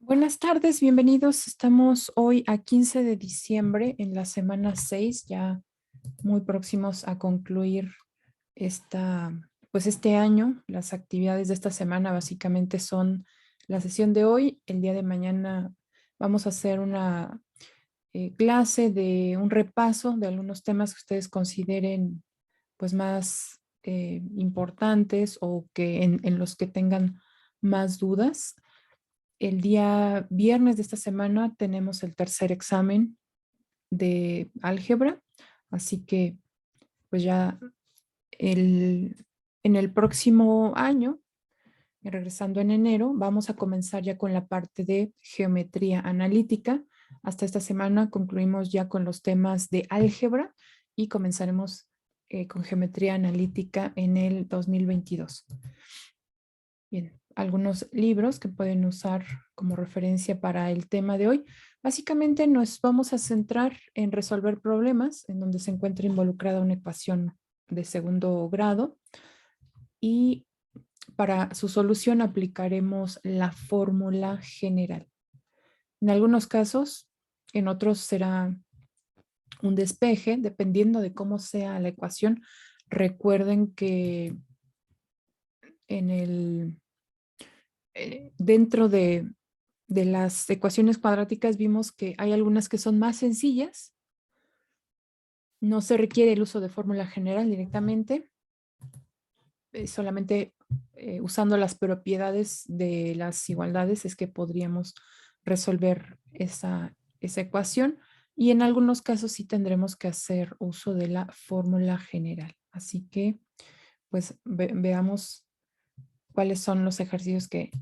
Buenas tardes, bienvenidos. Estamos hoy a 15 de diciembre en la semana 6, ya muy próximos a concluir este año. Las actividades de esta semana básicamente son la sesión de hoy. El día de mañana vamos a hacer una clase de un repaso de algunos temas que ustedes consideren pues más importantes o que en los que tengan más dudas. El día viernes de esta semana tenemos el tercer examen de álgebra, así que pues ya en el próximo año, regresando en enero, vamos a comenzar ya con la parte de geometría analítica. Hasta esta semana concluimos ya con los temas de álgebra y comenzaremos con geometría analítica en el 2022. Bien, algunos libros que pueden usar como referencia para el tema de hoy. Básicamente nos vamos a centrar en resolver problemas en donde se encuentra involucrada una ecuación de segundo grado y para su solución aplicaremos la fórmula general. En algunos casos, en otros será un despeje, dependiendo de cómo sea la ecuación. Recuerden que en dentro de las ecuaciones cuadráticas vimos que hay algunas que son más sencillas. No se requiere el uso de fórmula general directamente, solamente usando las propiedades de las igualdades es que podríamos resolver esa ecuación. Y en algunos casos sí tendremos que hacer uso de la fórmula general. Así que, pues, veamos cuáles son los ejercicios que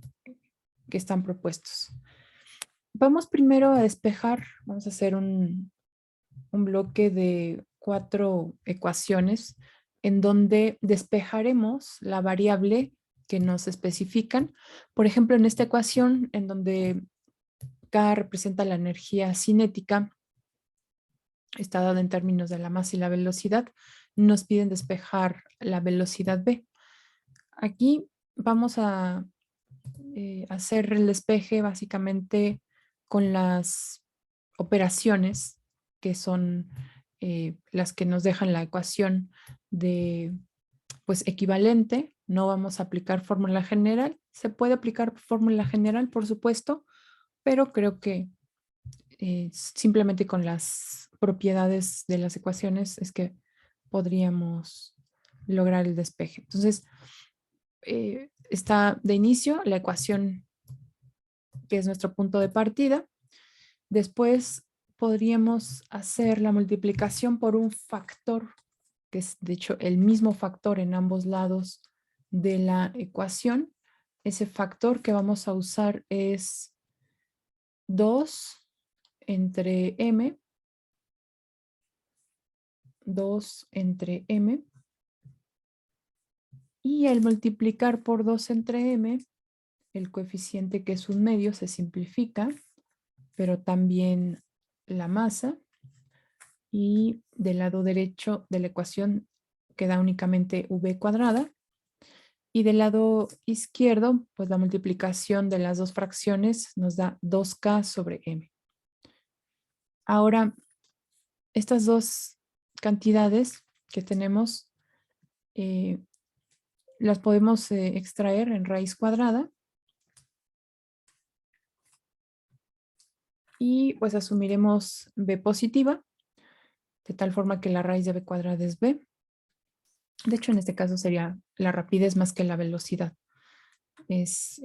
están propuestos. Vamos primero a despejar, vamos a hacer un bloque de 4 ecuaciones en donde despejaremos la variable que nos especifican. Por ejemplo, en esta ecuación en donde K representa la energía cinética, está dada en términos de la masa y la velocidad, nos piden despejar la velocidad V. Aquí vamos a hacer el despeje básicamente con las operaciones que son las que nos dejan la ecuación de pues equivalente. No vamos a aplicar fórmula general. Se puede aplicar fórmula general, por supuesto, pero creo que simplemente con las propiedades de las ecuaciones es que podríamos lograr el despeje. Entonces, está de inicio la ecuación que es nuestro punto de partida. Después podríamos hacer la multiplicación por un factor, que es de hecho el mismo factor en ambos lados de la ecuación. Ese factor que vamos a usar es 2 entre m, 2 entre m, y al multiplicar por 2 entre m, el coeficiente que es un medio se simplifica, pero también la masa, y del lado derecho de la ecuación queda únicamente v cuadrada, y del lado izquierdo, pues la multiplicación de las dos fracciones nos da 2k sobre m. Ahora, estas dos cantidades que tenemos eh, las podemos extraer en raíz cuadrada y pues asumiremos b positiva, de tal forma que la raíz de b cuadrada es b. De hecho, en este caso sería la rapidez más que la velocidad. Es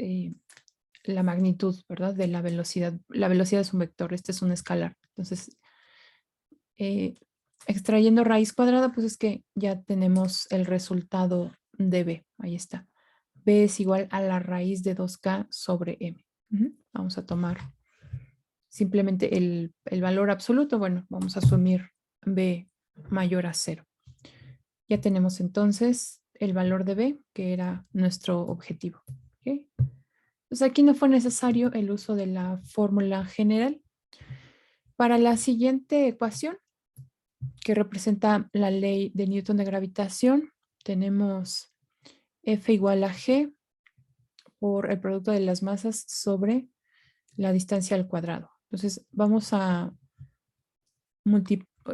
la magnitud, ¿verdad? De la velocidad. La velocidad es un vector, este es un escalar. Entonces, eh, extrayendo raíz cuadrada, pues es que ya tenemos el resultado de b. Ahí está. B es igual a la raíz de 2k sobre m. Vamos a tomar simplemente el valor absoluto. Bueno, vamos a asumir b mayor a 0. Ya tenemos entonces el valor de b, que era nuestro objetivo. ¿Okay? Pues aquí no fue necesario el uso de la fórmula general. Para la siguiente ecuación, que representa la ley de Newton de gravitación, tenemos F igual a G por el producto de las masas sobre la distancia al cuadrado. Entonces vamos a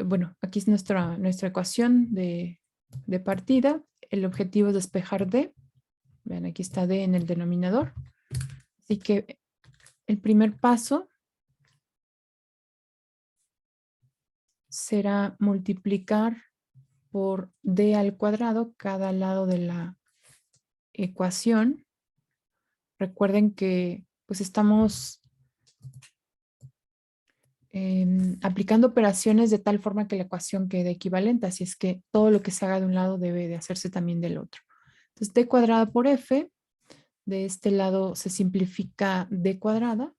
bueno, aquí es nuestra ecuación de partida. El objetivo es despejar D. Vean, aquí está D en el denominador. Así que el primer paso será multiplicar por D al cuadrado cada lado de la ecuación. Recuerden que pues estamos aplicando operaciones de tal forma que la ecuación quede equivalente, así es que todo lo que se haga de un lado debe de hacerse también del otro. Entonces, D cuadrada por F, de este lado se simplifica D cuadrada,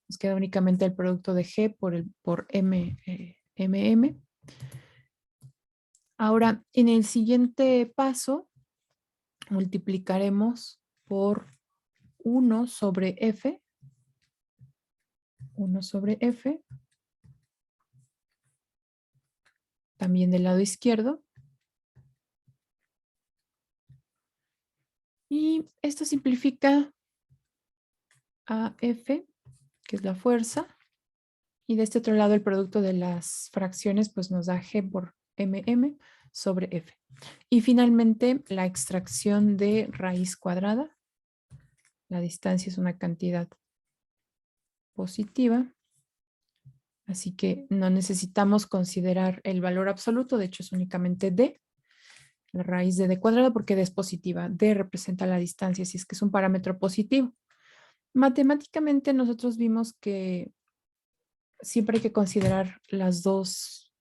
nos queda únicamente el producto de G por M, MM. Ahora, en el siguiente paso, multiplicaremos por 1 sobre F, 1 sobre F, también del lado izquierdo. Y esto simplifica a F, que es la fuerza, y de este otro lado el producto de las fracciones pues nos da G por MM sobre F. Y finalmente la extracción de raíz cuadrada. La distancia es una cantidad positiva, así que no necesitamos considerar el valor absoluto, de hecho es únicamente D, la raíz de D cuadrada porque D es positiva. D representa la distancia, así es que es un parámetro positivo. Matemáticamente nosotros vimos que siempre hay que considerar las dos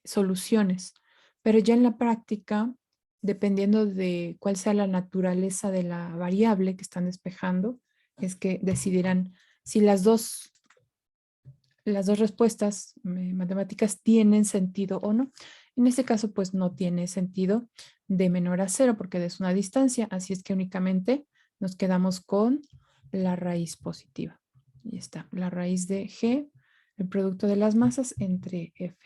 soluciones, pero ya en la práctica, dependiendo de cuál sea la naturaleza de la variable que están despejando, es que decidirán si las dos respuestas matemáticas tienen sentido o no. En este caso, pues no tiene sentido de menor a cero porque es una distancia, así es que únicamente nos quedamos con la raíz positiva. Y está, la raíz de G, el producto de las masas entre F.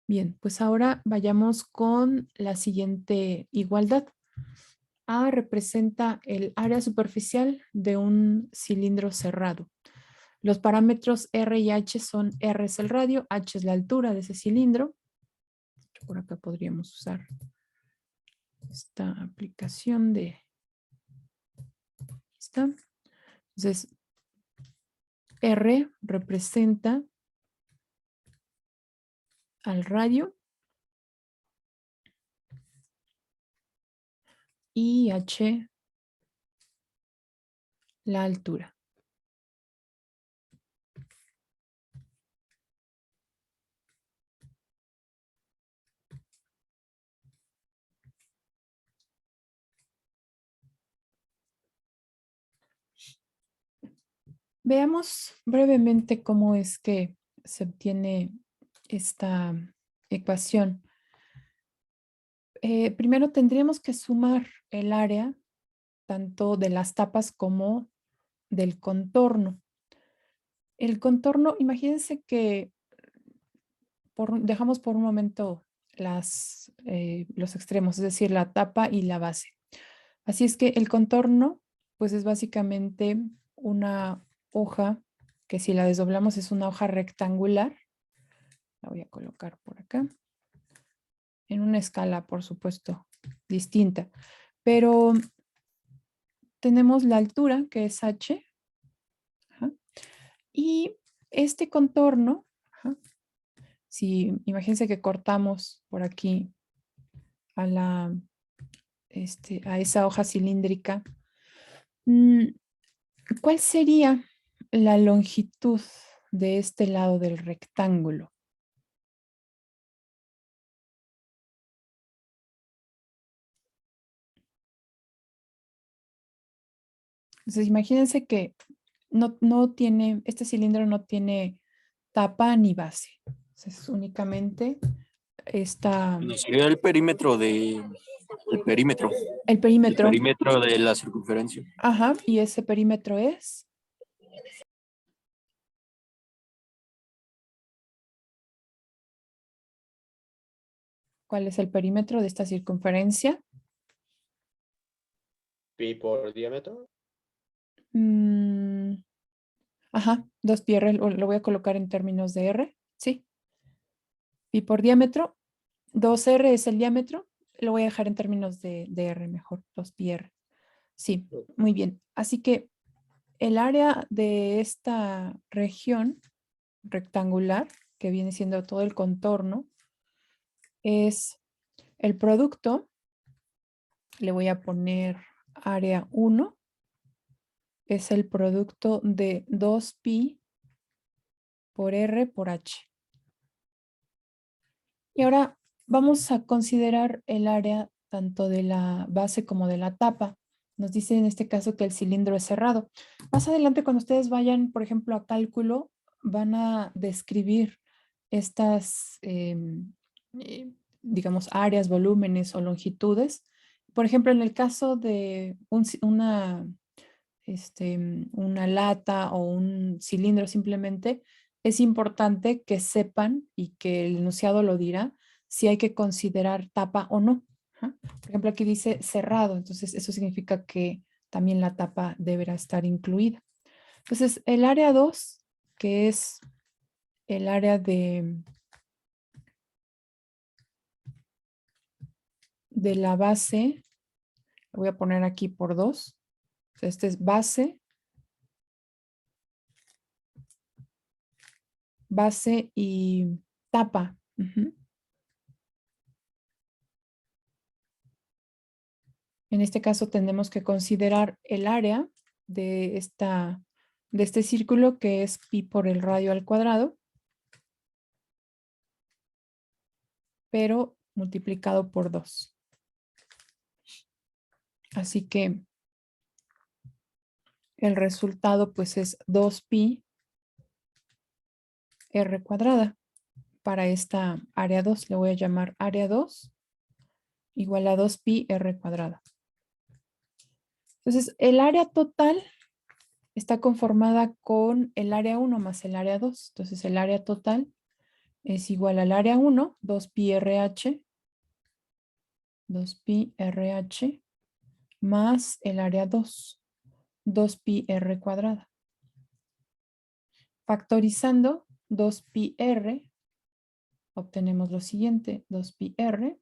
Bien, pues ahora vayamos con la siguiente igualdad. A representa el área superficial de un cilindro cerrado. Los parámetros R y H son R es el radio, H es la altura de ese cilindro. Por acá podríamos usar esta aplicación de esta. Entonces, R representa al radio y H la altura. Veamos brevemente cómo es que se obtiene esta ecuación. Primero tendríamos que sumar el área tanto de las tapas como del contorno. El contorno, imagínense que dejamos por un momento los extremos, es decir, la tapa y la base. Así es que el contorno, pues es básicamente una hoja que si la desdoblamos es una hoja rectangular. La voy a colocar por acá. En una escala, por supuesto, distinta. Pero tenemos la altura, que es H. Ajá, y este contorno, ajá, si imagínense que cortamos por aquí a, a esa hoja cilíndrica, ¿cuál sería la longitud de este lado del rectángulo? Entonces, imagínense que no tiene, este cilindro no tiene tapa ni base. Entonces, únicamente está No sería el perímetro el el perímetro. perímetro de la circunferencia. Ajá, y ese perímetro es. ¿Cuál es el perímetro de esta circunferencia? pi por diámetro. Ajá, 2πr, lo voy a colocar en términos de R, ¿sí? Pi por diámetro, 2R es el diámetro, lo voy a dejar en términos de R mejor, 2πr. Sí, muy bien. Así que el área de esta región rectangular, que viene siendo todo el contorno, es el producto. Le voy a poner área 1. Es el producto de 2pi por R por H. Y ahora vamos a considerar el área tanto de la base como de la tapa. Nos dice en este caso que el cilindro es cerrado. Más adelante, cuando ustedes vayan, por ejemplo, a cálculo, van a describir estas, digamos, áreas, volúmenes o longitudes. Por ejemplo, en el caso de una lata o un cilindro simplemente, es importante que sepan y que el enunciado lo dirá si hay que considerar tapa o no. Ajá. Por ejemplo, aquí dice cerrado, entonces eso significa que también la tapa deberá estar incluida. Entonces, el área 2, que es el área de la base, lo voy a poner aquí por 2. Este es base y tapa. En este caso tenemos que considerar el área de este círculo, que es pi por el radio al cuadrado, pero multiplicado por 2. Así que el resultado pues es 2pi r cuadrada. Para esta área 2 le voy a llamar área 2 igual a 2pi r cuadrada. Entonces el área total está conformada con el área 1 más el área 2. Entonces el área total es igual al área 1, 2pi RH, 2pi RH, más el área 2, 2pi r cuadrada. Factorizando 2pi r, obtenemos lo siguiente, 2pi r,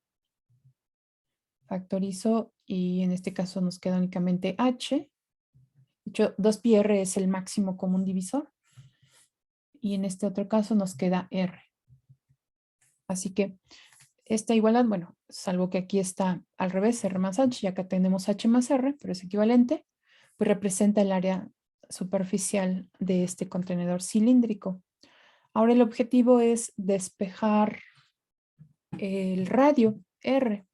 factorizo y en este caso nos queda únicamente h. De hecho, 2pi r es el máximo común divisor. Y en este otro caso nos queda r. Así que esta igualdad, bueno, salvo que aquí está al revés, r más h, y acá tenemos h más r, pero es equivalente, pues representa el área superficial de este contenedor cilíndrico. Ahora el objetivo es despejar el radio R.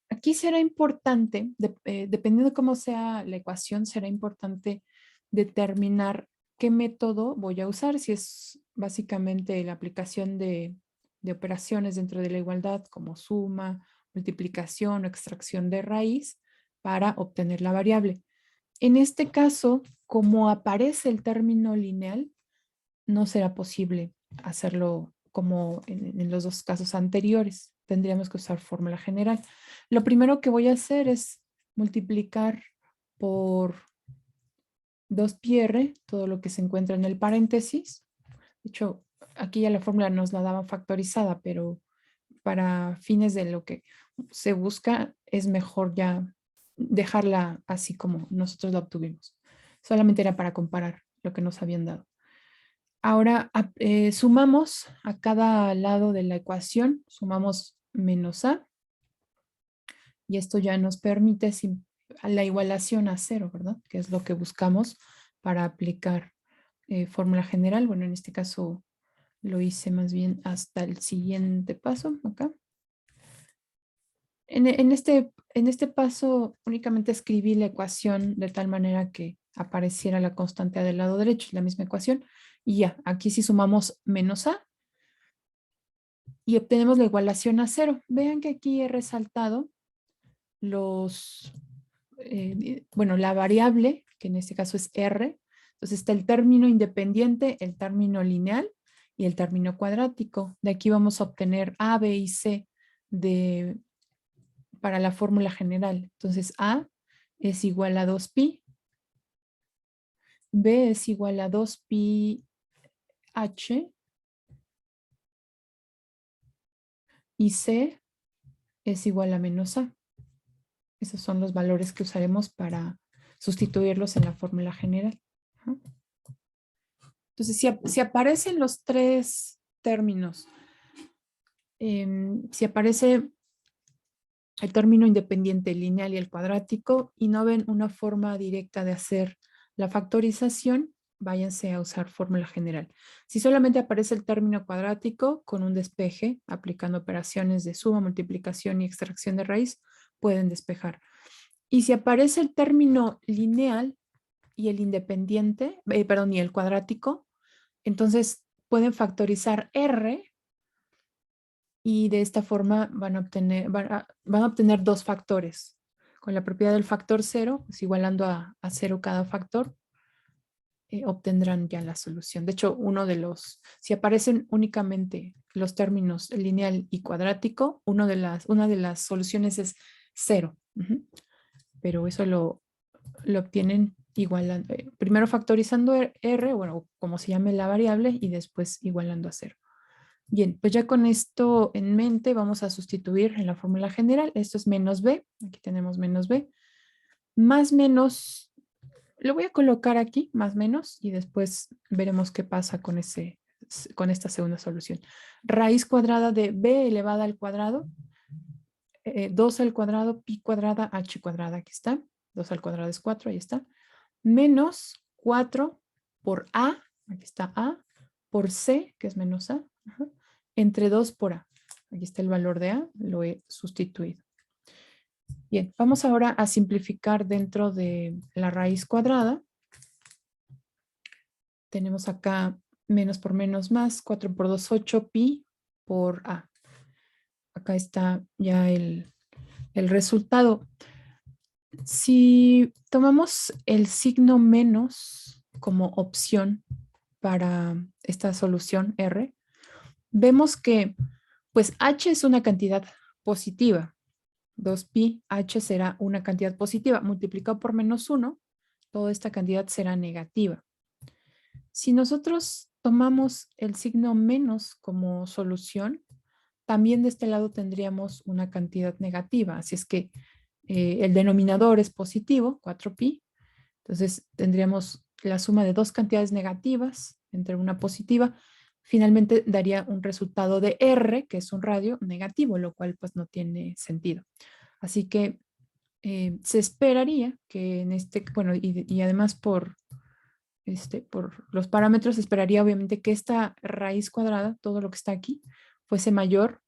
Aquí será importante, dependiendo de cómo sea la ecuación, será importante determinar qué método voy a usar, si es básicamente la aplicación de operaciones dentro de la igualdad como suma, multiplicación o extracción de raíz para obtener la variable. En este caso, como aparece el término lineal, no será posible hacerlo como en los dos casos anteriores. Tendríamos que usar fórmula general. Lo primero que voy a hacer es multiplicar por 2pi r, todo lo que se encuentra en el paréntesis. De hecho, aquí ya la fórmula nos la daban factorizada, pero para fines de lo que se busca es mejor ya dejarla así como nosotros la obtuvimos. Solamente era para comparar lo que nos habían dado. Ahora sumamos a cada lado de la ecuación, sumamos menos a, y esto ya nos permite la igualación a 0, ¿verdad? Que es lo que buscamos para aplicar fórmula general. Bueno, en este caso lo hice más bien hasta el siguiente paso, acá. En este paso únicamente escribí la ecuación de tal manera que apareciera la constante del lado derecho, la misma ecuación. Y ya, aquí sí sumamos menos a y obtenemos la igualación a 0. Vean que aquí he resaltado la variable, que en este caso es R. Entonces está el término independiente, el término lineal y el término cuadrático. De aquí vamos a obtener A, B y C para la fórmula general. Entonces A es igual a 2pi. B es igual a 2pi h. Y C es igual a menos A. Esos son los valores que usaremos para sustituirlos en la fórmula general. Entonces, si aparecen los tres términos, si aparece el término independiente lineal y el cuadrático y no ven una forma directa de hacer la factorización, váyanse a usar fórmula general. Si solamente aparece el término cuadrático con un despeje, aplicando operaciones de suma, multiplicación y extracción de raíz, pueden despejar. Y si aparece el término lineal y el independiente, y el cuadrático, entonces pueden factorizar R y de esta forma van a obtener dos factores. Con la propiedad del factor 0, pues igualando a 0 cada factor, obtendrán ya la solución. De hecho, si aparecen únicamente los términos lineal y cuadrático, una de las soluciones es 0. Pero eso lo obtienen igualando, primero factorizando R, bueno, como se llame la variable, y después igualando a 0. Bien, pues ya con esto en mente vamos a sustituir en la fórmula general. Esto es menos b, aquí tenemos menos b, más menos, lo voy a colocar aquí, más menos, y después veremos qué pasa con esta segunda solución. Raíz cuadrada de b elevada al cuadrado, 2 al cuadrado, pi cuadrada, h cuadrada, aquí está. 2 al cuadrado es 4, ahí está. Menos 4 por a, aquí está a, por c, que es menos a, entre 2 por a. Aquí está el valor de a, lo he sustituido. Bien, vamos ahora a simplificar dentro de la raíz cuadrada. Tenemos acá menos por menos más, 4 por 2, 8 pi por a. Acá está ya el resultado. Si tomamos el signo menos como opción para esta solución R, vemos que pues h es una cantidad positiva. 2pi, h será una cantidad positiva. Multiplicado por menos 1, toda esta cantidad será negativa. Si nosotros tomamos el signo menos como solución, también de este lado tendríamos una cantidad negativa. Así es que el denominador es positivo, 4pi. Entonces tendríamos la suma de dos cantidades negativas entre una positiva. Finalmente daría un resultado de R, que es un radio negativo, lo cual pues no tiene sentido. Así que se esperaría que en bueno, y además por los parámetros, se esperaría obviamente que esta raíz cuadrada, todo lo que está aquí, fuese mayor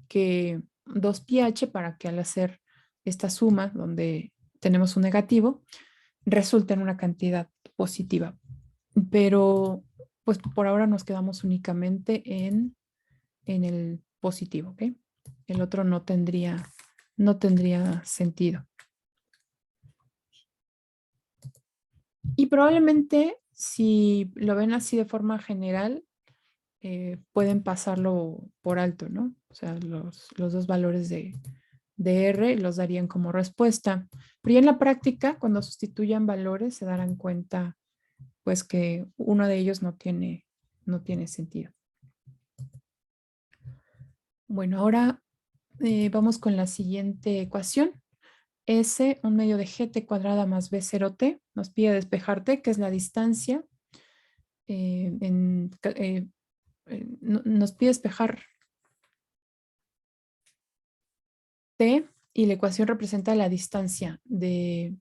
que 2πh para que al hacer esta suma donde tenemos un negativo, resulte en una cantidad positiva. Pero pues por ahora nos quedamos únicamente en el positivo, ¿ok? El otro no tendría sentido. Y probablemente si lo ven así de forma general, pueden pasarlo por alto, ¿no? O sea, los dos valores de R los darían como respuesta. Pero ya en la práctica, cuando sustituyan valores, se darán cuenta pues que uno de ellos no tiene sentido. Bueno, ahora vamos con la siguiente ecuación. S, un medio de gt cuadrada más b0t, nos pide despejar t, que es la distancia. Nos pide despejar t y la ecuación representa la distancia de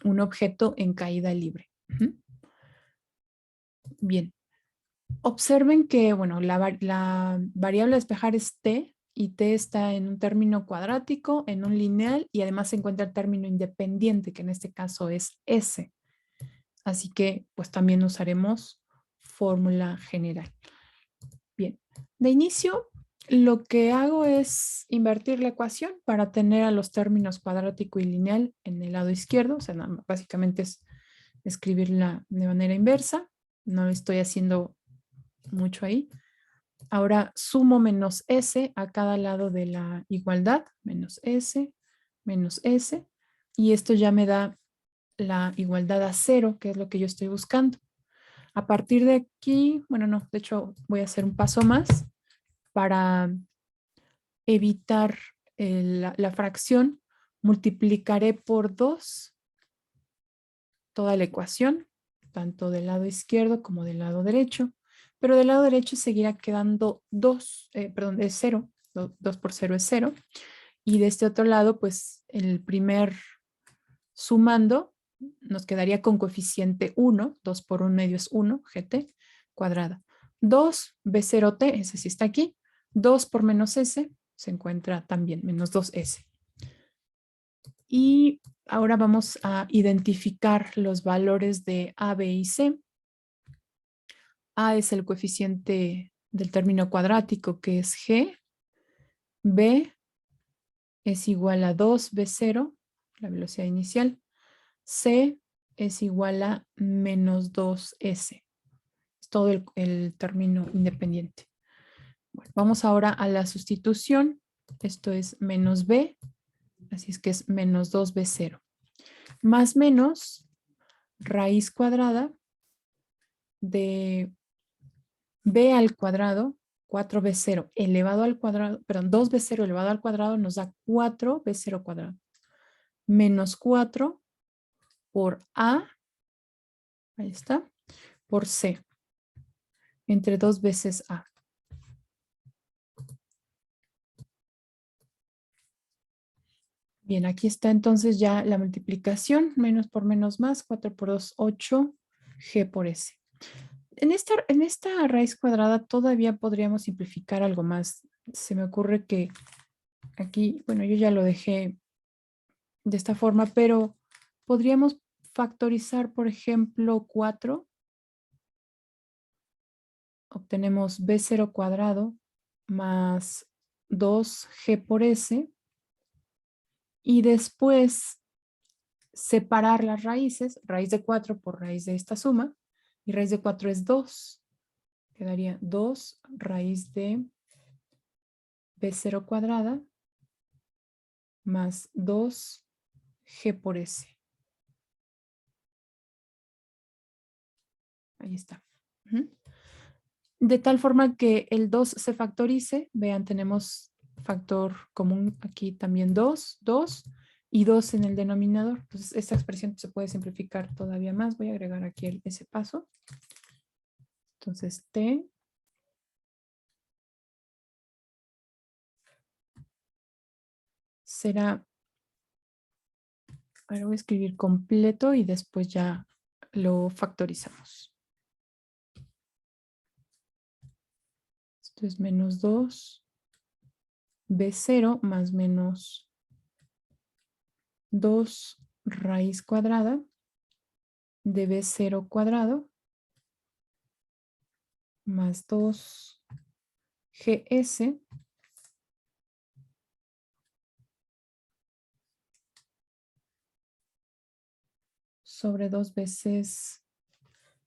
un objeto en caída libre. Bien. Observen que, bueno, la variable a despejar es t y t está en un término cuadrático, en un lineal y además se encuentra el término independiente, que en este caso es s. Así que, pues también usaremos fórmula general. Bien, de inicio lo que hago es invertir la ecuación para tener a los términos cuadrático y lineal en el lado izquierdo. O sea, básicamente es escribirla de manera inversa. No lo estoy haciendo mucho ahí. Ahora sumo menos s a cada lado de la igualdad. Menos s, Y esto ya me da la igualdad a 0, que es lo que yo estoy buscando. A partir de aquí, bueno, no, de hecho voy a hacer un paso más para evitar la fracción. Multiplicaré por 2 toda la ecuación, tanto del lado izquierdo como del lado derecho, pero del lado derecho seguirá quedando 2, perdón, es 0, 2 por 0 es 0, y de este otro lado, pues el primer sumando nos quedaría con coeficiente 1, 2 por 1 medio es 1, gt cuadrada. 2 b0t, ese sí está aquí, 2 por menos s se encuentra también, menos 2s. Y ahora vamos a identificar los valores de A, B y C. A es el coeficiente del término cuadrático, que es G. B es igual a 2B0, la velocidad inicial. C es igual a menos 2S. Es todo el término independiente. Bueno, vamos ahora a la sustitución. Esto es menos B, así es que es menos 2B0. Más menos raíz cuadrada de b al cuadrado, 4b0 elevado al cuadrado, perdón, 2b0 elevado al cuadrado nos da 4b0 cuadrado. Menos 4 por a, ahí está, por c, entre 2 veces a. Bien, aquí está entonces ya la multiplicación, menos por menos más, 4 por 2, 8, g por s. En esta raíz cuadrada todavía podríamos simplificar algo más. Se me ocurre que aquí, bueno, yo ya lo dejé de esta forma, pero podríamos factorizar, por ejemplo, 4. Obtenemos b0 cuadrado más 2g por s. Y después separar las raíces, raíz de 4 por raíz de esta suma. Y raíz de 4 es 2. Quedaría 2 raíz de b0 cuadrada más 2g por s. Ahí está. De tal forma que el 2 se factorice. Vean, tenemos factor común aquí también 2, 2 y 2 en el denominador. Entonces, esta expresión se puede simplificar todavía más. Voy a agregar aquí ese paso. Entonces, t será, ahora voy a escribir completo y después ya lo factorizamos. Esto es menos 2 b0 más menos 2 raíz cuadrada de b0 cuadrado más 2 gs sobre 2 veces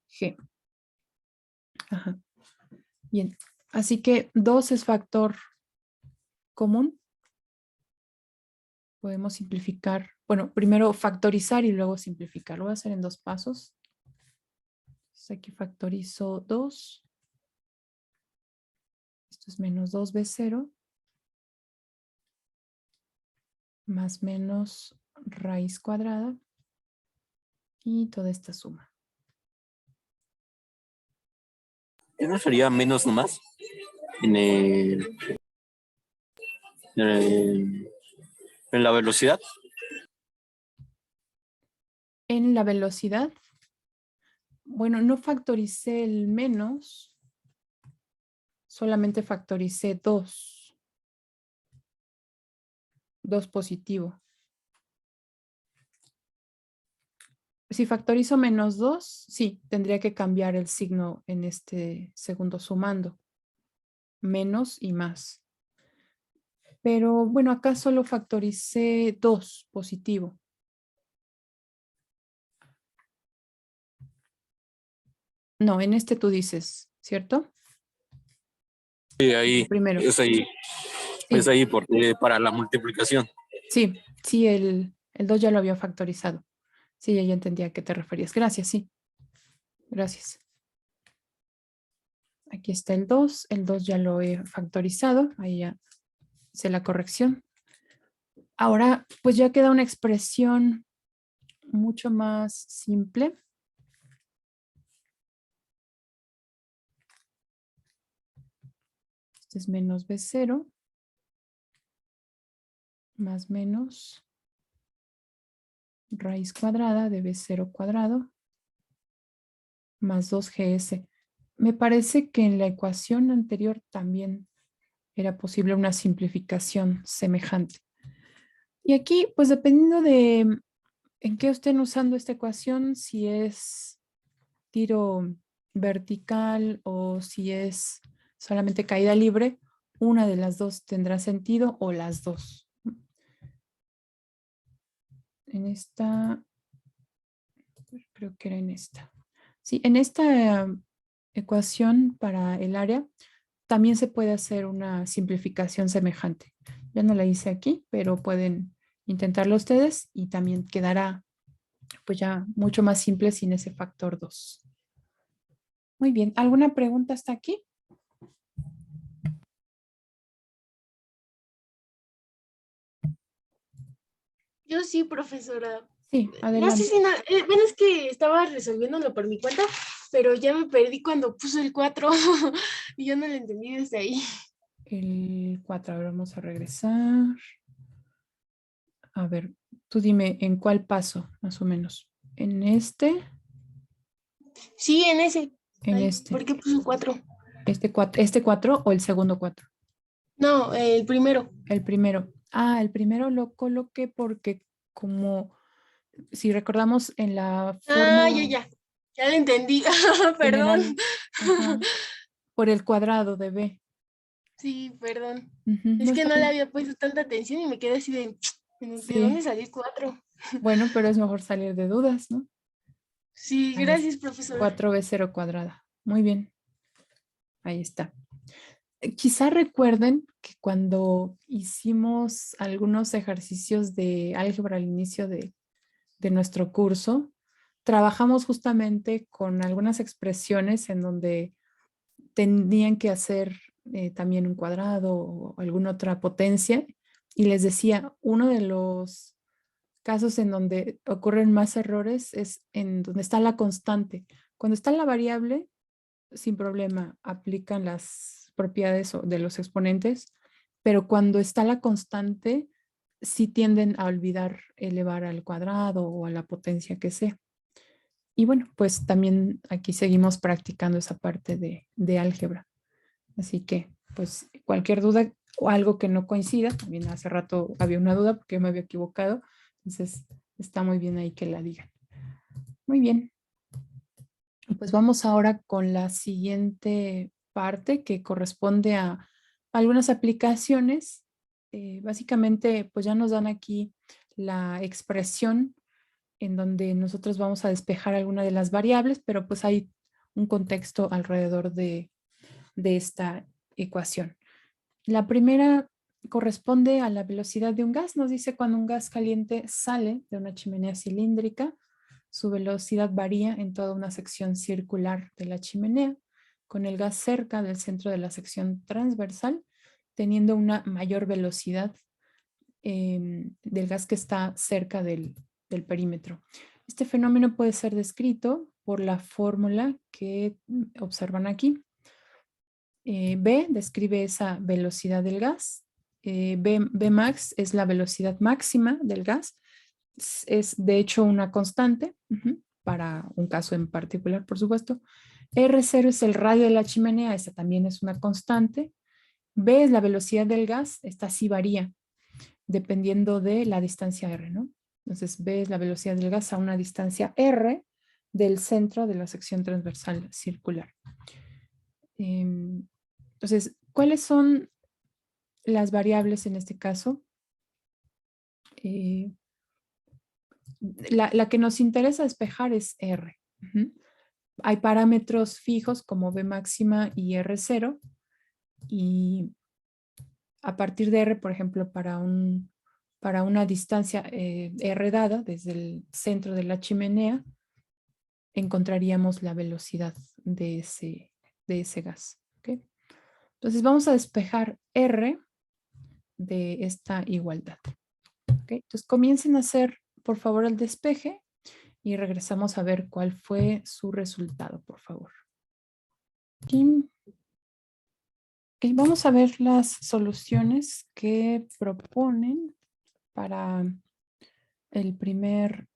g. Ajá. Bien, así que 2 es factor común. Podemos simplificar, bueno, primero factorizar y luego simplificar. Lo voy a hacer en 2 pasos. Entonces aquí factorizo 2. Esto es menos 2b0 más menos raíz cuadrada y toda esta suma. ¿Qué no sería menos nomás? En, en la velocidad. En la velocidad, bueno, no factoricé el menos, solamente factoricé 2. 2 positivo. Si factorizo menos 2, sí, tendría que cambiar el signo en este segundo sumando. Menos y más. Pero bueno, acá solo factoricé 2 positivo. No, en este tú dices, ¿cierto? Sí, ahí, Primero. es ahí, es Sí, ahí porque para la multiplicación. sí, el El 2 ya lo había factorizado. Sí, ya entendía a qué te referías. Gracias, sí. Gracias. Aquí está el 2. El 2 ya lo he factorizado. Ahí ya hice la corrección. Ahora, pues ya queda una expresión mucho más simple. Este es menos B0 más menos raíz cuadrada de B0 cuadrado más 2GS. Me parece que en la ecuación anterior también era posible una simplificación semejante. Y aquí, pues dependiendo de en qué estén usando esta ecuación, si es tiro vertical o si es solamente caída libre, una de las dos tendrá sentido o las dos. En esta, creo que era en esta. Sí, en esta ecuación para el área también se puede hacer una simplificación semejante. Ya no la hice aquí, pero pueden intentarlo ustedes y también quedará pues ya mucho más simple sin ese factor 2. Muy bien, ¿alguna pregunta hasta aquí? Yo sí, profesora. Sí, No sé adelante. si bueno, es que estaba resolviéndolo por mi cuenta, pero ya me perdí cuando puso el 4 y yo no lo entendí desde ahí. El 4, ahora vamos a regresar. A ver, tú dime en cuál paso, más o menos. ¿En este? Sí, en ese. En Ay, este. ¿por qué puso 4? ¿Este 4 o el segundo 4? No, el primero. El primero. Ah, el primero lo coloqué porque como, si recordamos en la Ah, fórmula ya lo entendí. Perdón. general, ajá, por el cuadrado de B. Sí, perdón. Ujú, Es no que está no le bien. había puesto tanta atención y me quedé así ¿de dónde Sí, salió el 4? bueno, pero es mejor salir de dudas, ¿no? Sí, Ahí es gracias, profesor. 4B0 cuadrada. Muy bien, ahí está. Quizá recuerden que cuando hicimos algunos ejercicios de álgebra al inicio de nuestro curso, trabajamos justamente con algunas expresiones en donde tenían que hacer también un cuadrado o alguna otra potencia. Y les decía, uno de los casos en donde ocurren más errores es en donde está la constante. Cuando está la variable, sin problema, aplican las propiedades de los exponentes, pero cuando está la constante, sí tienden a olvidar elevar al cuadrado o a la potencia que sea. Y bueno, pues también aquí seguimos practicando esa parte de álgebra. Así que, pues, cualquier duda o algo que no coincida, también hace rato había una duda porque yo me había equivocado, entonces está muy bien ahí que la digan. Muy bien. Pues vamos ahora con la siguiente parte que corresponde a algunas aplicaciones. Básicamente, pues ya nos dan aquí la expresión en donde nosotros vamos a despejar alguna de las variables, pero pues hay un contexto alrededor de esta ecuación. La primera corresponde a la velocidad de un gas. Nos dice cuando un gas caliente sale de una chimenea cilíndrica, su velocidad varía en toda una sección circular de la chimenea, con el gas cerca del centro de la sección transversal, teniendo una mayor velocidad del gas que está cerca del perímetro. Este fenómeno puede ser descrito por la fórmula que observan aquí. B describe esa velocidad del gas. B max es la velocidad máxima del gas. Es de hecho una constante para un caso en particular, por supuesto. R0 es el radio de la chimenea, esta también es una constante. B es la velocidad del gas, esta sí varía dependiendo de la distancia R, ¿no? Entonces B es la velocidad del gas a una distancia R del centro de la sección transversal circular. Entonces, ¿cuáles son las variables en este caso? Eh, la que nos interesa despejar es R. Hay parámetros fijos como B máxima y R0 y a partir de R, por ejemplo, para un para una distancia R dada desde el centro de la chimenea, encontraríamos la velocidad de ese gas. ¿Okay? Entonces vamos a despejar R de esta igualdad. ¿Okay? Entonces comiencen a hacer, por favor, el despeje y regresamos a ver cuál fue su resultado, por favor. Aquí. Okay, vamos a ver las soluciones que proponen para el primer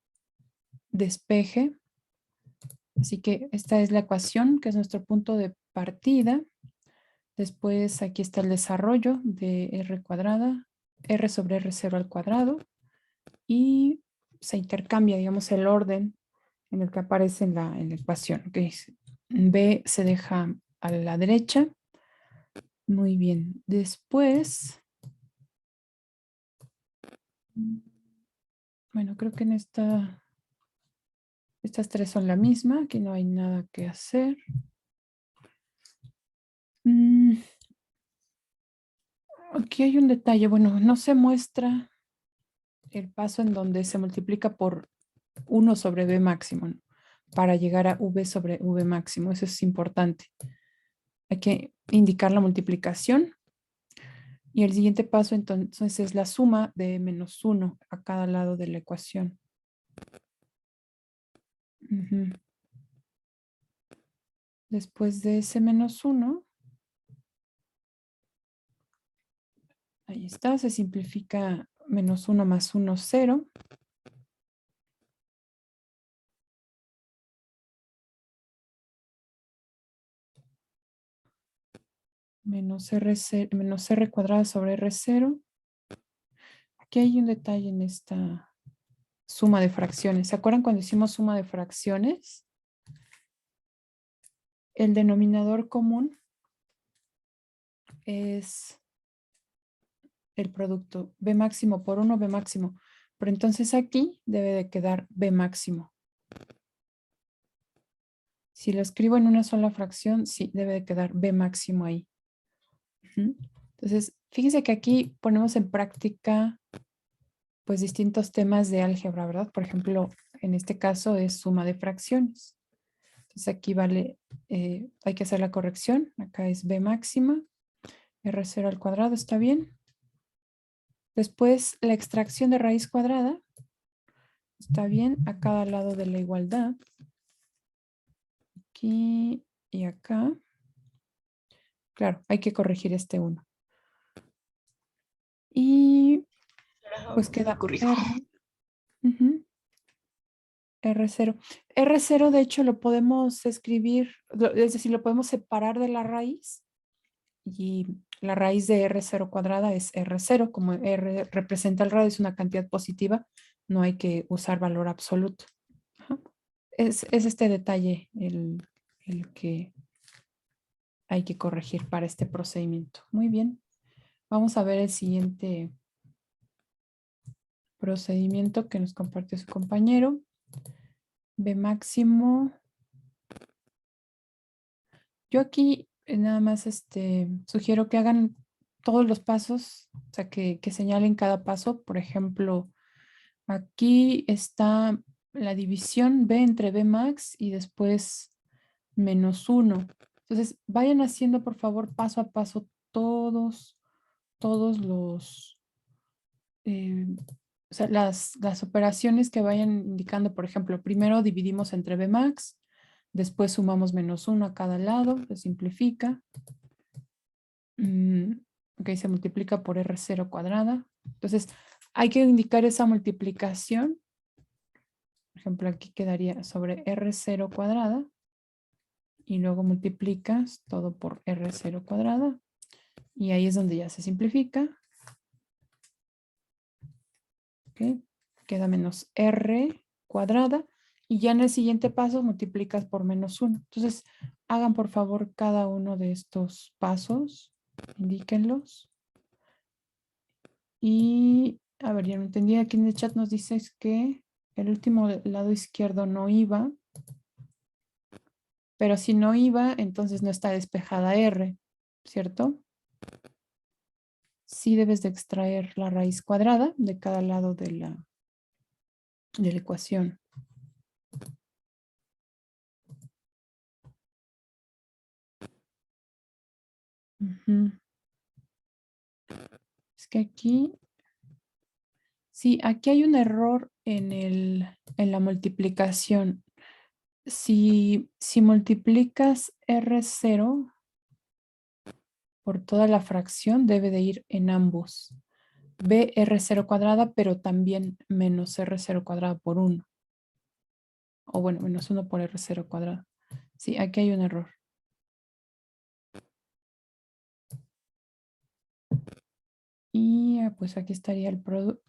despeje. Así que esta es la ecuación, que es nuestro punto de partida. Después aquí está el desarrollo de R cuadrada, R sobre R0 al cuadrado. Y se intercambia, digamos, el orden en el que aparece en la ecuación. Okay. B se deja a la derecha. Muy bien. Después, bueno, creo que en estas tres son la misma. Aquí no hay nada que hacer. Aquí hay un detalle. Bueno, no se muestra el paso en donde se multiplica por 1 sobre B máximo, ¿no? Para llegar a V sobre V máximo. Eso es importante. Hay que indicar la multiplicación. Y el siguiente paso entonces es la suma de -1 a cada lado de la ecuación. Después de ese -1, ahí está, se simplifica -1 más 1, 0. Menos R cuadrada sobre R0. Aquí hay un detalle en esta suma de fracciones. ¿Se acuerdan cuando hicimos suma de fracciones? El denominador común es el producto B máximo por 1, B máximo. Pero entonces aquí debe de quedar B máximo. Si lo escribo en una sola fracción, sí, debe de quedar B máximo ahí. Entonces, fíjense que aquí ponemos en práctica pues distintos temas de álgebra, ¿verdad? Por ejemplo, en este caso es suma de fracciones. Entonces aquí vale, hay que hacer la corrección. Acá es B máxima, R0 al cuadrado, ¿está bien? Después la extracción de raíz cuadrada, está bien, a cada lado de la igualdad. Aquí y acá. Claro, hay que corregir este 1. Y pues queda R. R0. R0 de hecho lo podemos escribir, es decir, lo podemos separar de la raíz y la raíz de R0 cuadrada es R0, como R representa el radio, es una cantidad positiva, no hay que usar valor absoluto. Ajá. Es este detalle el que hay que corregir para este procedimiento. Muy bien. Vamos a ver el siguiente procedimiento que nos compartió su compañero. B máximo. Yo aquí nada más sugiero que hagan todos los pasos, o sea, que señalen cada paso. Por ejemplo, aquí está la división B entre B max y después -1. Entonces, vayan haciendo, por favor, paso a paso todos los, o sea, las operaciones que vayan indicando. Por ejemplo, primero dividimos entre B max, después sumamos -1 a cada lado, se simplifica. Ok, se multiplica por R0 cuadrada. Entonces, hay que indicar esa multiplicación. Por ejemplo, aquí quedaría sobre R0 cuadrada. Y luego multiplicas todo por R0 cuadrada. Y ahí es donde ya se simplifica. Ok, queda menos R cuadrada. Y ya en el siguiente paso multiplicas por -1. Entonces, hagan por favor cada uno de estos pasos. Indíquenlos. Y, a ver, ya no entendí. Aquí en el chat nos dices que el último lado izquierdo no iba. Pero si no iba, entonces no está despejada R, ¿cierto? sí debes de extraer la raíz cuadrada de cada lado de la ecuación. Ujú. Es que aquí, sí, aquí hay un error en la multiplicación. Si multiplicas R0 por toda la fracción, debe de ir en ambos. B R0 cuadrada, pero también menos R0 cuadrada por 1. O bueno, menos 1 por R0 cuadrado. Sí, aquí hay un error. Y pues aquí estaría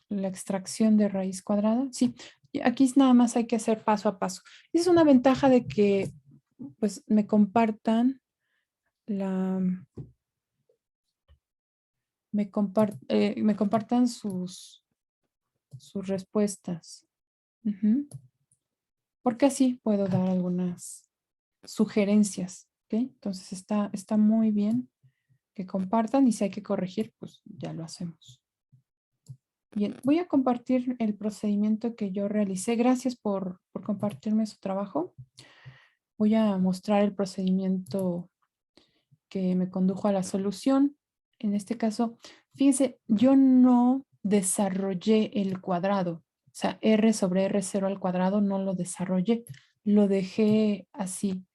la extracción de raíz cuadrada. Sí, y aquí nada más hay que hacer paso a paso. Esa es una ventaja de que pues me compartan me compartan sus respuestas. Ujú. Porque así puedo dar algunas sugerencias. ¿Ok? Entonces está muy bien que compartan y si hay que corregir, pues ya lo hacemos. Bien, voy a compartir el procedimiento que yo realicé. Gracias por compartirme su trabajo. Voy a mostrar el procedimiento que me condujo a la solución. En este caso, fíjense, yo no desarrollé el cuadrado. O sea, R sobre R0 al cuadrado no lo desarrollé. Lo dejé así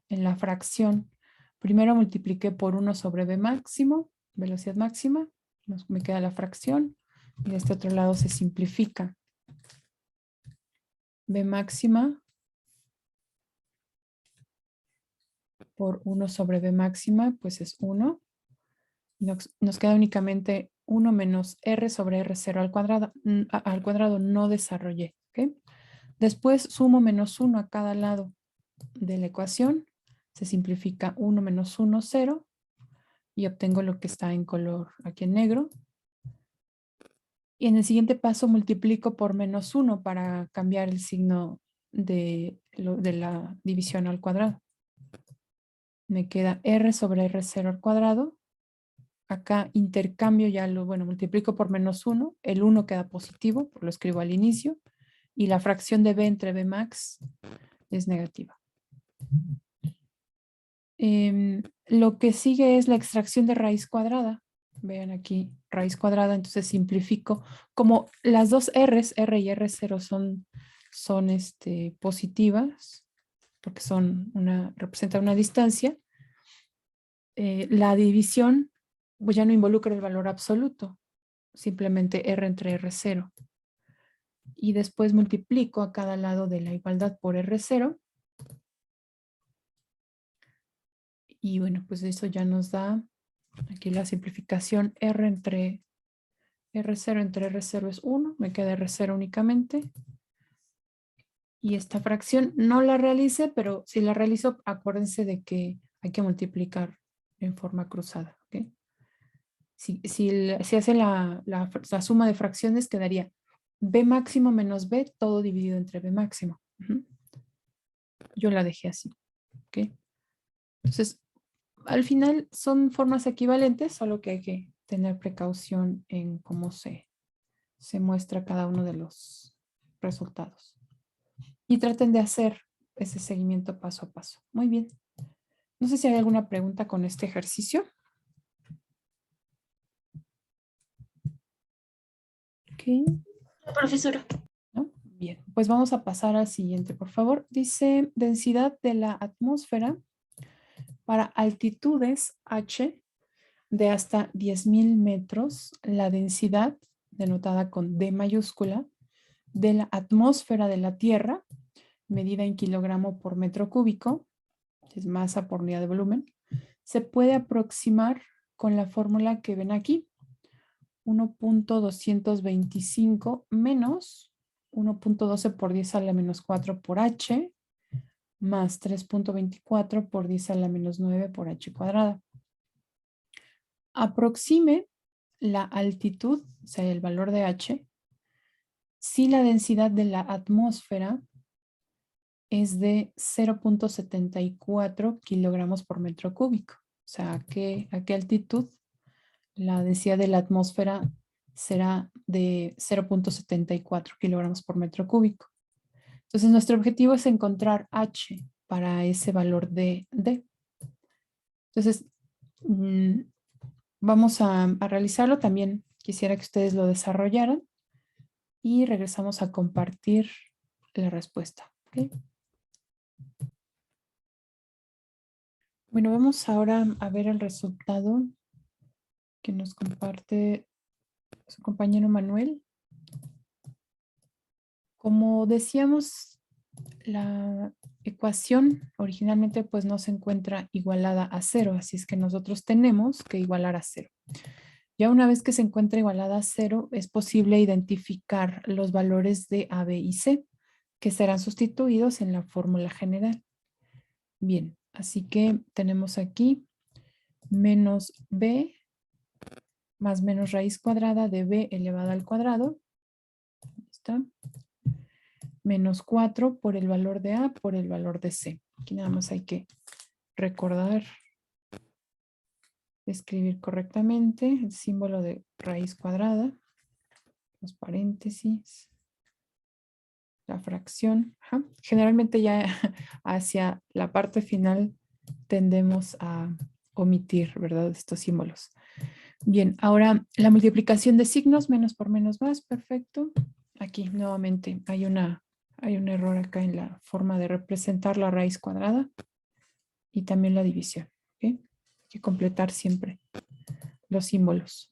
en la fracción. Primero multipliqué por 1 sobre B máximo, velocidad máxima. Me queda la fracción. Y de este otro lado se simplifica. B máxima por 1 sobre B máxima, pues es 1. Nos queda únicamente 1 menos R sobre R0 al cuadrado no desarrollé. ¿Okay? Después sumo menos 1 a cada lado de la ecuación. Se simplifica 1 menos 1, 0. Y obtengo lo que está en color aquí en negro. Y en el siguiente paso multiplico por menos 1 para cambiar el signo de la división al cuadrado. Me queda R sobre R0 al cuadrado. Acá intercambio ya multiplico por menos 1. El 1 queda positivo, lo escribo al inicio. Y la fracción de B entre B max es negativa. Lo que sigue es la extracción de raíz cuadrada. Vean aquí, raíz cuadrada, entonces simplifico. Como las dos R's, R y R0 son positivas, porque representan una distancia, la división pues ya no involucra el valor absoluto, simplemente R entre R0. Y después multiplico a cada lado de la igualdad por R0. Y bueno, pues eso ya nos da aquí la simplificación R entre R0 entre R0 es 1, me queda R0 únicamente. Y esta fracción no la realice, pero si la realizo, acuérdense de que hay que multiplicar en forma cruzada. ¿Okay? Si hace la suma de fracciones, quedaría B máximo menos B, todo dividido entre B máximo. Yo la dejé así. ¿Okay? Entonces, al final son formas equivalentes, solo que hay que tener precaución en cómo se muestra cada uno de los resultados. Y traten de hacer ese seguimiento paso a paso. Muy bien. No sé si hay alguna pregunta con este ejercicio. Ok. Profesora. ¿No? Bien, pues vamos a pasar al siguiente, por favor. Dice densidad de la atmósfera para altitudes H de hasta 10,000 metros. La densidad, denotada con D mayúscula, de la atmósfera de la Tierra, medida en kilogramo por metro cúbico, es masa por unidad de volumen, se puede aproximar con la fórmula que ven aquí, 1.225 menos 1.12 por 10 a la menos 4 por h, más 3.24 por 10 a la menos 9 por h cuadrada. Aproxime la altitud, o sea, el valor de h, si la densidad de la atmósfera es de 0.74 kilogramos por metro cúbico. O sea, ¿a qué altitud La densidad de la atmósfera será de 0.74 kilogramos por metro cúbico. Entonces, nuestro objetivo es encontrar H para ese valor de D. Entonces, vamos a realizarlo. También quisiera que ustedes lo desarrollaran y regresamos a compartir la respuesta. ¿Okay? Bueno, vamos ahora a ver el resultado que nos comparte su compañero Manuel. Como decíamos, la ecuación originalmente pues no se encuentra igualada a cero, así es que nosotros tenemos que igualar a cero. Ya una vez que se encuentra igualada a cero, es posible identificar los valores de A, B y C, que serán sustituidos en la fórmula general. Bien, así que tenemos aquí menos B más menos raíz cuadrada de B elevada al cuadrado. Ahí está. Menos 4 por el valor de A por el valor de C. Aquí nada más hay que recordar, escribir correctamente el símbolo de raíz cuadrada, los paréntesis, la fracción. Ajá. Generalmente ya hacia la parte final tendemos a omitir, ¿verdad? Estos símbolos. Bien, ahora la multiplicación de signos, menos por menos más, perfecto. Aquí nuevamente hay un error acá en la forma de representar la raíz cuadrada y también la división. ¿Okay? Hay que completar siempre los símbolos.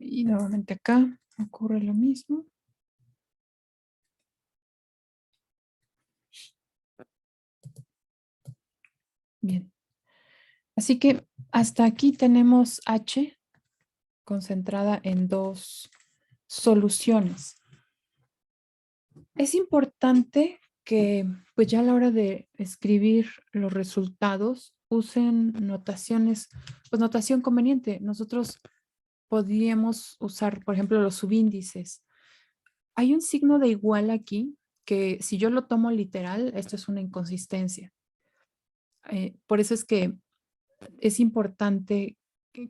Y nuevamente acá ocurre lo mismo. Bien. Así que hasta aquí tenemos H concentrada en dos soluciones. Es importante que pues ya a la hora de escribir los resultados usen notaciones, pues notación conveniente. Nosotros podríamos usar, por ejemplo, los subíndices. Hay un signo de igual aquí que si yo lo tomo literal, esto es una inconsistencia. Por eso es que es importante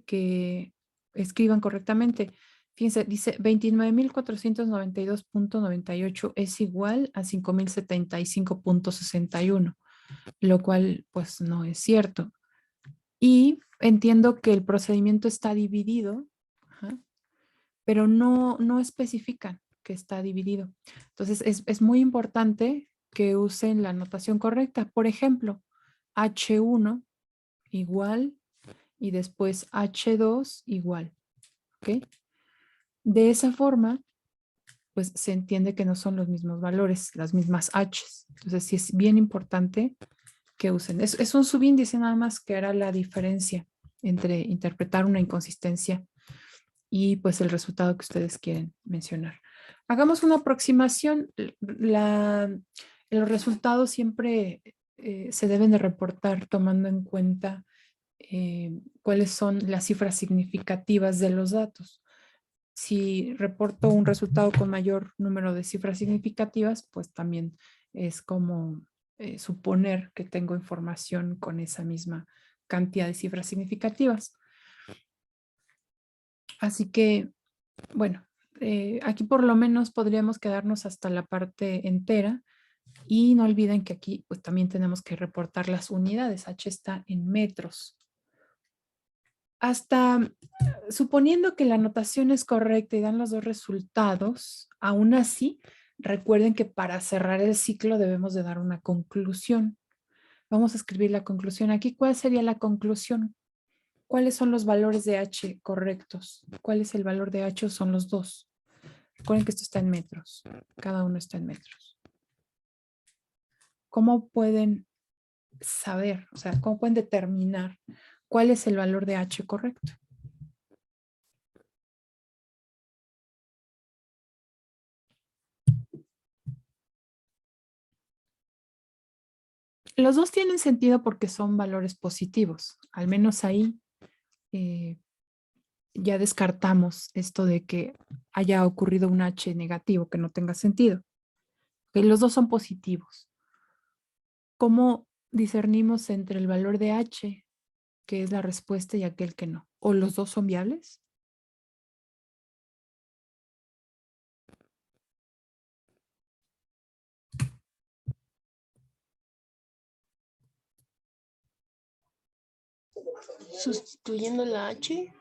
que escriban correctamente. Fíjense, dice 29,492,98 es igual a 5,075,61, lo cual pues no es cierto. Y entiendo que el procedimiento está dividido, ajá, pero no especifican que está dividido. Entonces es muy importante que usen la notación correcta. Por ejemplo, H1 igual y después H2 igual. ¿Ok? De esa forma, pues se entiende que no son los mismos valores, las mismas H's. Entonces sí es bien importante que usen. Es un subíndice nada más que hará la diferencia entre interpretar una inconsistencia y pues el resultado que ustedes quieren mencionar. Hagamos una aproximación. Los resultados siempre se deben de reportar tomando en cuenta cuáles son las cifras significativas de los datos. Si reporto un resultado con mayor número de cifras significativas, pues también es como suponer que tengo información con esa misma cantidad de cifras significativas. Así que, bueno, aquí por lo menos podríamos quedarnos hasta la parte entera y no olviden que aquí pues también tenemos que reportar las unidades. H está en metros. Hasta suponiendo que la anotación es correcta y dan los dos resultados, aún así, recuerden que para cerrar el ciclo debemos de dar una conclusión. Vamos a escribir la conclusión aquí. ¿Cuál sería la conclusión? ¿Cuáles son los valores de H correctos? ¿Cuál es el valor de H? Son los dos. Recuerden que esto está en metros. Cada uno está en metros. ¿Cómo pueden saber? O sea, ¿cómo pueden determinar cuál es el valor de H correcto? Los dos tienen sentido porque son valores positivos. Al menos ahí ya descartamos esto de que haya ocurrido un H negativo que no tenga sentido. Los dos son positivos. ¿Cómo discernimos entre el valor de H que es la respuesta y aquel que no. ¿O los dos son viables? Sustituyendo la H.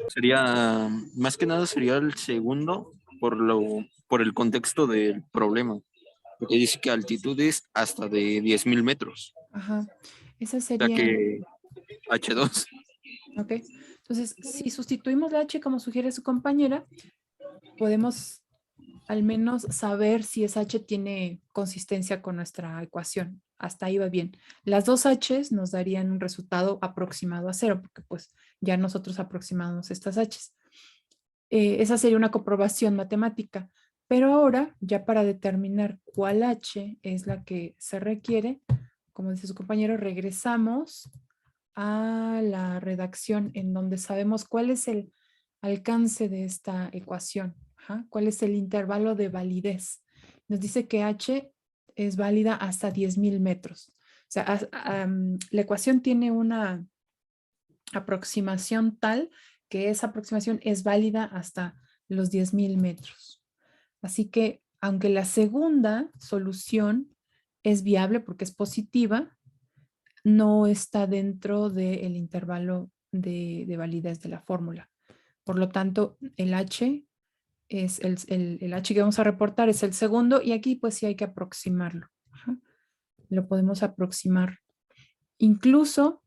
Sería, más que nada sería el segundo por el contexto del problema. Porque dice que altitud es hasta de 10.000 metros. Ajá. Esa O sea sería, que H2. ok. Entonces, si sustituimos la H como sugiere su compañera, podemos al menos saber si esa H tiene consistencia con nuestra ecuación. Hasta ahí va bien. Las dos H's nos darían un resultado aproximado a cero, porque pues ya nosotros aproximamos estas H's. Esa sería una comprobación matemática. Pero ahora, ya para determinar cuál H es la que se requiere, como dice su compañero, regresamos a la redacción en donde sabemos cuál es el alcance de esta ecuación. Ajá, cuál es el intervalo de validez. Nos dice que H es válida hasta 10.000 metros. O sea, la ecuación tiene una aproximación tal que esa aproximación es válida hasta los 10.000 metros. Así que, aunque la segunda solución es viable porque es positiva, no está dentro del intervalo de validez de la fórmula. Por lo tanto, el H es el H que vamos a reportar es el segundo y aquí pues sí hay que aproximarlo. Ajá. Lo podemos aproximar. Incluso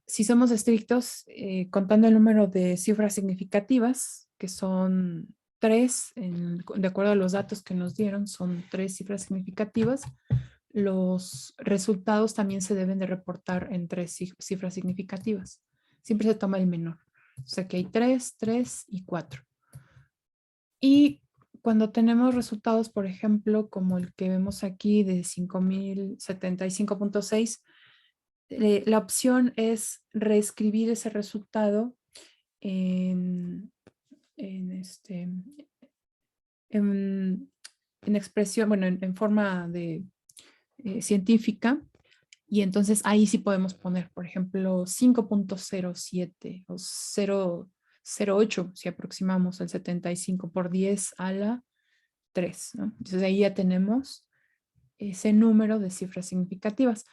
si somos estrictos, contando el número de cifras significativas, que son 3, de acuerdo a los datos que nos dieron, son 3 cifras significativas, los resultados también se deben de reportar en 3 cifras significativas. Siempre se toma el menor. O sea que hay 3, 3 y 4. Y cuando tenemos resultados, por ejemplo, como el que vemos aquí de 5.075.6, la opción es reescribir ese resultado en, en, este, en, en expresión, bueno, en forma de científica. Y entonces ahí sí podemos poner, por ejemplo, 5.07 o 0.08 si aproximamos el 75 por 10 a la 3, ¿no? Entonces ahí ya tenemos ese número de cifras significativas.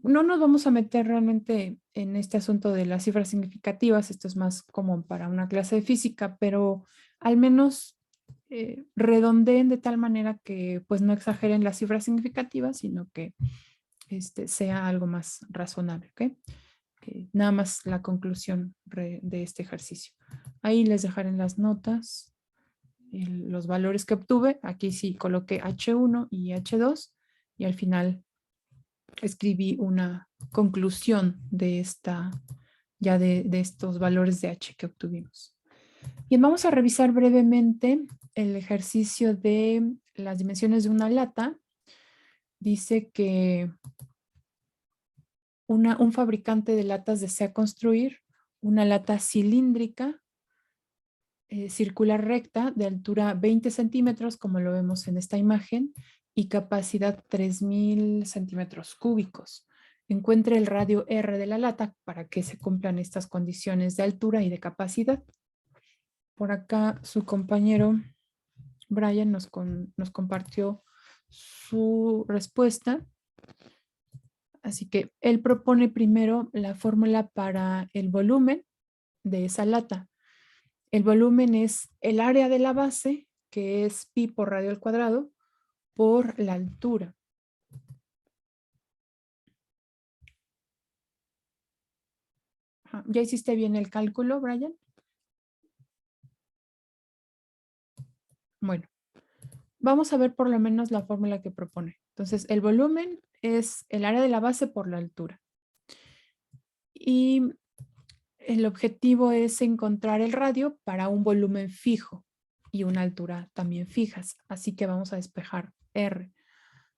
No nos vamos a meter realmente en este asunto de las cifras significativas, esto es más como para una clase de física, pero al menos redondeen de tal manera que pues no exageren las cifras significativas, sino que sea algo más razonable, ¿ok? Nada más la conclusión de este ejercicio. Ahí les dejaré en las notas los valores que obtuve. Aquí sí coloqué H1 y H2 y al final escribí una conclusión de ya de estos valores de H que obtuvimos. Bien, vamos a revisar brevemente el ejercicio de las dimensiones de una lata. Dice que un fabricante de latas desea construir una lata cilíndrica circular recta de altura 20 centímetros, como lo vemos en esta imagen, y capacidad 3.000 centímetros cúbicos. Encuentre el radio R de la lata para que se cumplan estas condiciones de altura y de capacidad. Por acá su compañero Brian nos compartió su respuesta. Así que él propone primero la fórmula para el volumen de esa lata. El volumen es el área de la base, que es pi por radio al cuadrado, por la altura. ¿Ya hiciste bien el cálculo, Brian? Bueno, vamos a ver por lo menos la fórmula que propone. Entonces, el volumen es el área de la base por la altura. Y el objetivo es encontrar el radio para un volumen fijo y una altura también fijas. Así que vamos a despejar R.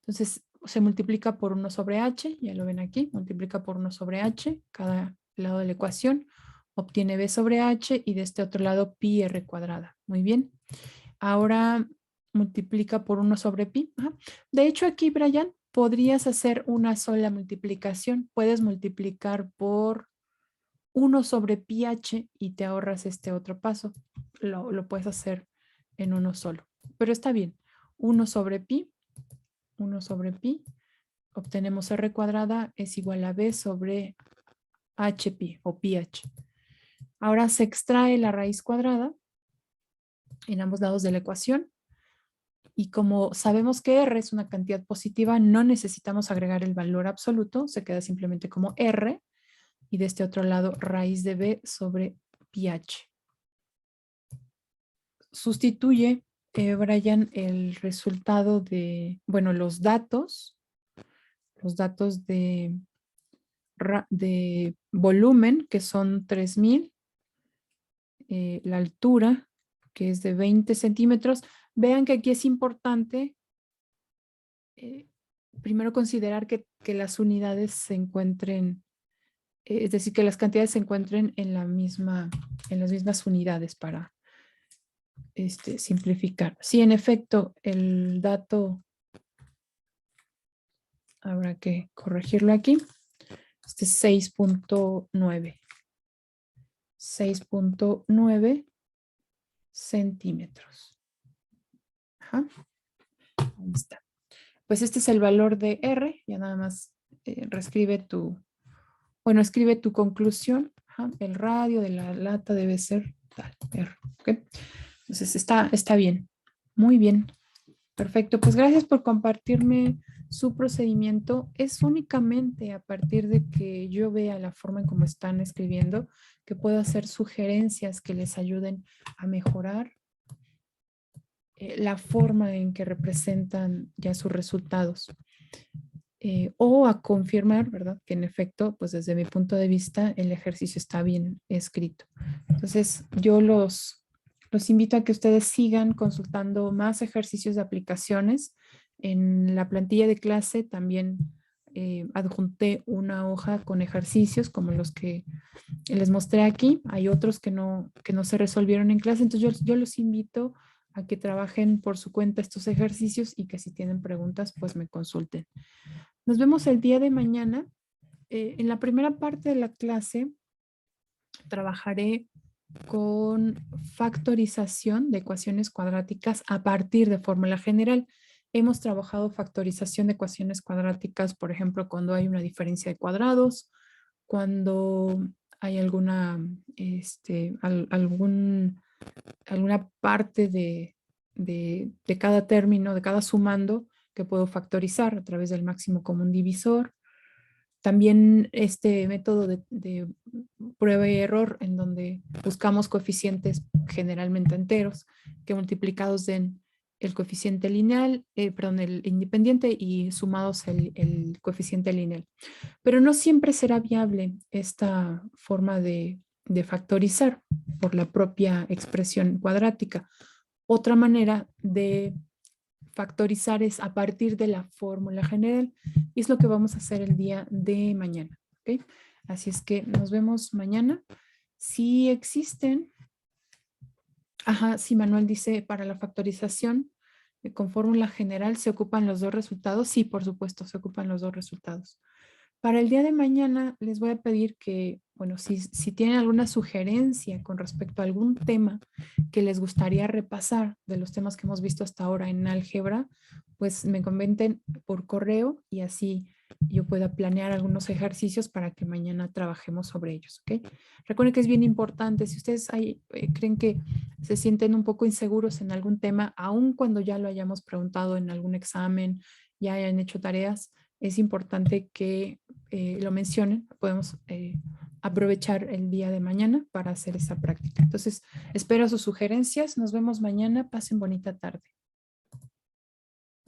Entonces se multiplica por 1 sobre H, ya lo ven aquí, multiplica por 1 sobre H, cada lado de la ecuación, obtiene B sobre H y de este otro lado pi R cuadrada. Muy bien. Ahora multiplica por 1 sobre pi. Ajá. De hecho aquí, Brian, podrías hacer una sola multiplicación. Puedes multiplicar por 1 sobre pi h y te ahorras este otro paso. Lo puedes hacer en uno solo. Pero está bien. 1 sobre pi, obtenemos r cuadrada es igual a b sobre h pi o pi h. Ahora se extrae la raíz cuadrada en ambos lados de la ecuación. Y como sabemos que r es una cantidad positiva, no necesitamos agregar el valor absoluto. Se queda simplemente como r. Y de este otro lado, raíz de b sobre pi h. Sustituye, Brian, el resultado de, bueno, los datos de volumen, que son 3000, la altura, que es de 20 centímetros. Vean que aquí es importante primero considerar que las unidades se encuentren, es decir, que las cantidades se encuentren en las mismas unidades para simplificar. Sí, en efecto, el dato habrá que corregirlo aquí. Este es 6.9. 6.9 centímetros. Ajá. Ahí está. Pues este es el valor de R. Ya nada más escribe tu conclusión. Ajá. El radio de la lata debe ser tal, R. ¿Okay? Entonces está bien. Muy bien. Perfecto. Pues gracias por compartirme su procedimiento. Es únicamente a partir de que yo vea la forma en cómo están escribiendo que puedo hacer sugerencias que les ayuden a mejorar la forma en que representan ya sus resultados. O a confirmar, ¿verdad? Que en efecto, pues desde mi punto de vista, el ejercicio está bien escrito. Entonces, yo los invito a que ustedes sigan consultando más ejercicios de aplicaciones. En la plantilla de clase también adjunté una hoja con ejercicios como los que les mostré aquí. Hay otros que no se resolvieron en clase. Entonces, yo los invito a que trabajen por su cuenta estos ejercicios y que si tienen preguntas, pues me consulten. Nos vemos el día de mañana. En la primera parte de la clase trabajaré con factorización de ecuaciones cuadráticas a partir de fórmula general. Hemos trabajado factorización de ecuaciones cuadráticas, por ejemplo, cuando hay una diferencia de cuadrados, cuando hay alguna parte de cada término, de cada sumando, que puedo factorizar a través del máximo común divisor. También este método de prueba y error, en donde buscamos coeficientes generalmente enteros, que multiplicados den el coeficiente lineal, el independiente y sumados el coeficiente lineal. Pero no siempre será viable esta forma de factorizar por la propia expresión cuadrática. Otra manera de factorizar es a partir de la fórmula general y es lo que vamos a hacer el día de mañana. ¿Okay? Así es que nos vemos mañana. Si existen, sí, Manuel dice, para la factorización con fórmula general se ocupan los dos resultados. Sí, por supuesto, se ocupan los dos resultados. Para el día de mañana les voy a pedir que, bueno, si tienen alguna sugerencia con respecto a algún tema que les gustaría repasar de los temas que hemos visto hasta ahora en álgebra, pues me comenten por correo y así yo pueda planear algunos ejercicios para que mañana trabajemos sobre ellos, ¿ok? Recuerden que es bien importante, si ustedes creen que se sienten un poco inseguros en algún tema, aun cuando ya lo hayamos preguntado en algún examen, ya hayan hecho tareas, es importante que lo mencionen. Podemos aprovechar el día de mañana para hacer esa práctica. Entonces, espero sus sugerencias. Nos vemos mañana. Pasen bonita tarde.